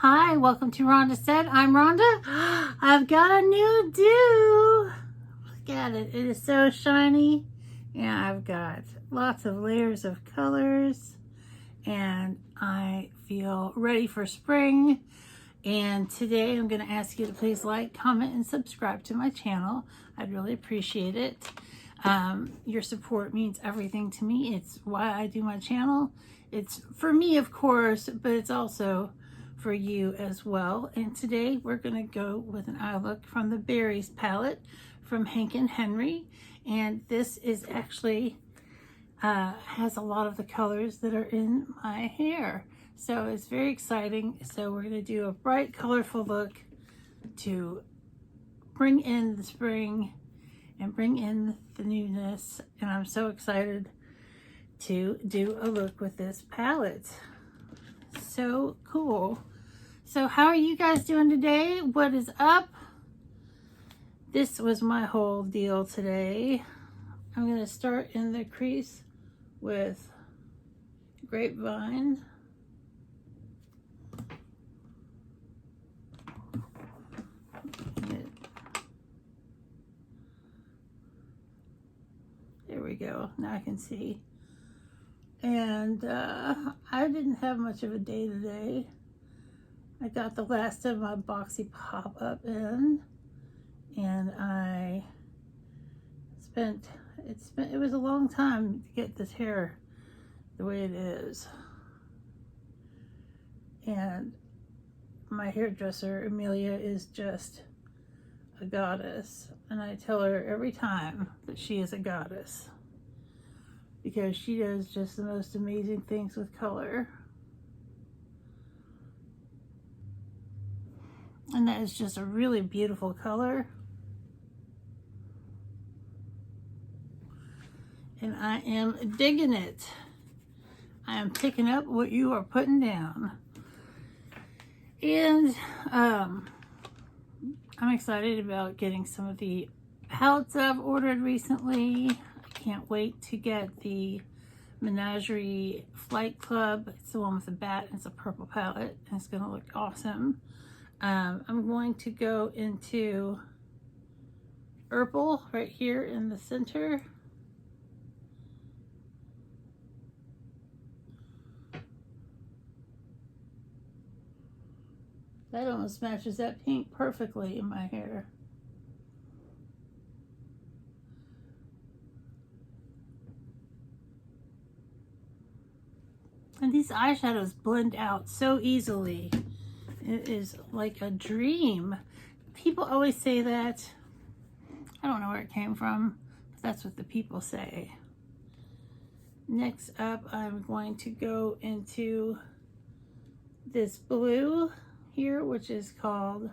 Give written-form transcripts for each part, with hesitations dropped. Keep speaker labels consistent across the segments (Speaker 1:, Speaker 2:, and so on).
Speaker 1: Hi, welcome to Rhonda Said. I'm Rhonda. I've got a new do. Look at it. It is so shiny. And I've got lots of layers of colors. And I feel ready for spring. And today I'm going to ask you to please like, comment, and subscribe to my channel. I'd really appreciate it. Your support means everything to me. It's why I do my channel. It's for me, of course, but it's also for you as well. And today we're going to go with an eye look from the Berries palette from Hank and Henry. And this is actually has a lot of the colors that are in my hair. So it's very exciting. So we're going to do a bright, colorful look to bring in the spring and bring in the newness. And I'm so excited to do a look with this palette. So cool. So how are you guys doing today? What is up? This was my whole deal today. I'm going to start in the crease with Grapevine. There we go. Now I can see. And I didn't have much of a day today. I got the last of my boxy pop-up in, and I it was a long time to get this hair the way it is. And my hairdresser, Amelia, is just a goddess. And I tell her every time that she is a goddess, because she does just the most amazing things with color. And that is just a really beautiful color. And I am digging it. I am picking up what you are putting down. And I'm excited about getting some of the palettes that I've ordered recently. I can't wait to get the Menagerie Flight Club. It's the one with the bat. It's a purple palette, and it's going to look awesome. I'm going to go into Purple right here in the center. That almost matches that pink perfectly in my hair. And these eyeshadows blend out so easily. It is like a dream. People always say that. I don't know where it came from, but that's what the people say. Next up, I'm going to go into this blue here, which is called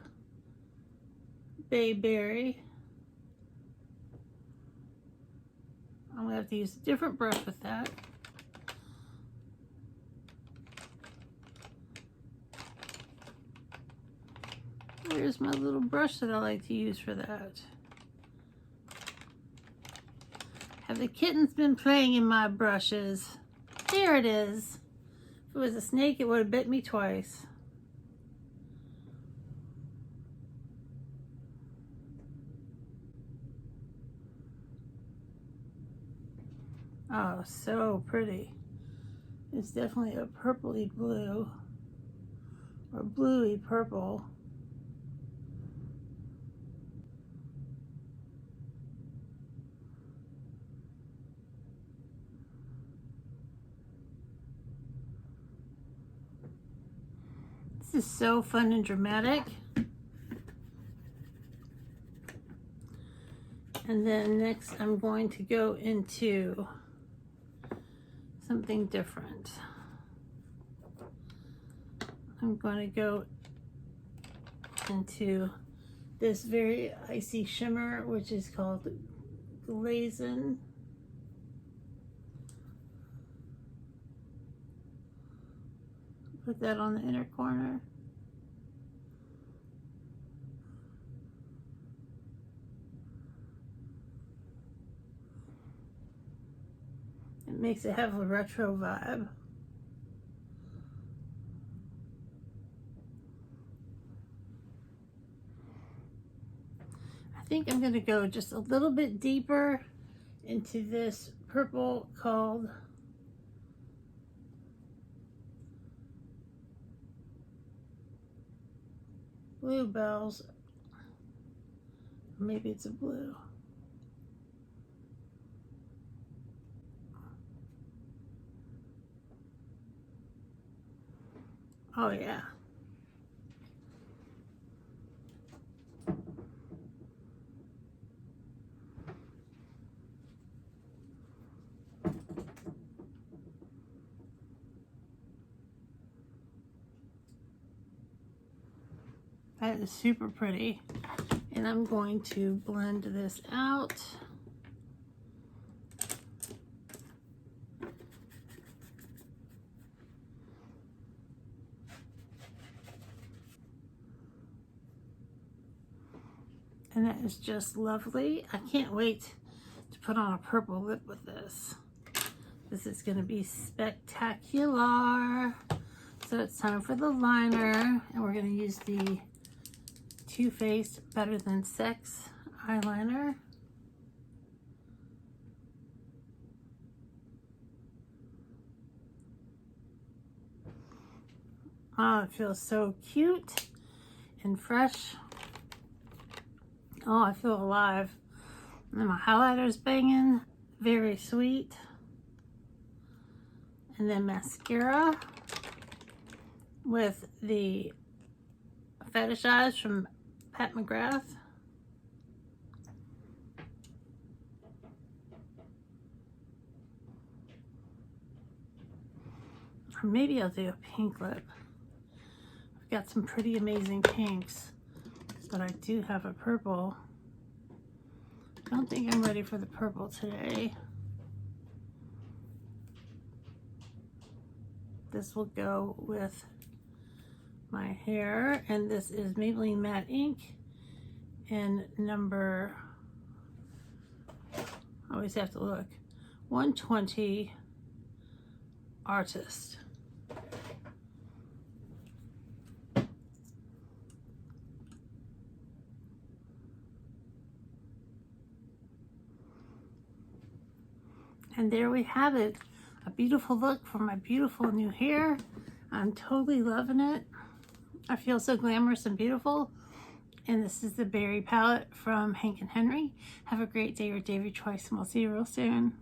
Speaker 1: Bayberry. I'm gonna have to use a different brush with that. Where's my little brush that I like to use for that? Have the kittens been playing in my brushes? There it is. If it was a snake, it would have bit me twice. Oh, so pretty. It's definitely a purpley blue or bluey purple. This is so fun and dramatic. And then next I'm going to go into something different. I'm going to go into this very icy shimmer, which is called Glazin'. Put that on the inner corner. It makes it have a retro vibe. I think I'm going to go just a little bit deeper into this purple called Bluebells. Maybe it's a blue. Oh yeah. That is super pretty. And I'm going to blend this out. And that is just lovely. I can't wait to put on a purple lip with this. This is going to be spectacular. So it's time for the liner, and we're going to use the Too Faced Better Than Sex eyeliner. Oh, it feels so cute and fresh. Oh, I feel alive. And my highlighter's banging, very sweet. And then mascara with the Fetish Eyes from Pat McGrath. Or maybe I'll do a pink lip. I've got some pretty amazing pinks, but I do have a purple. I don't think I'm ready for the purple today. This will go with my hair, and this is Maybelline Matte Ink in number, I always have to look, 120 Artist. And there we have it. A beautiful look for my beautiful new hair. I'm totally loving it. I feel so glamorous and beautiful. And this is the Berry palette from Hank and Henry. Have a great day or day of your choice, and we'll see you real soon.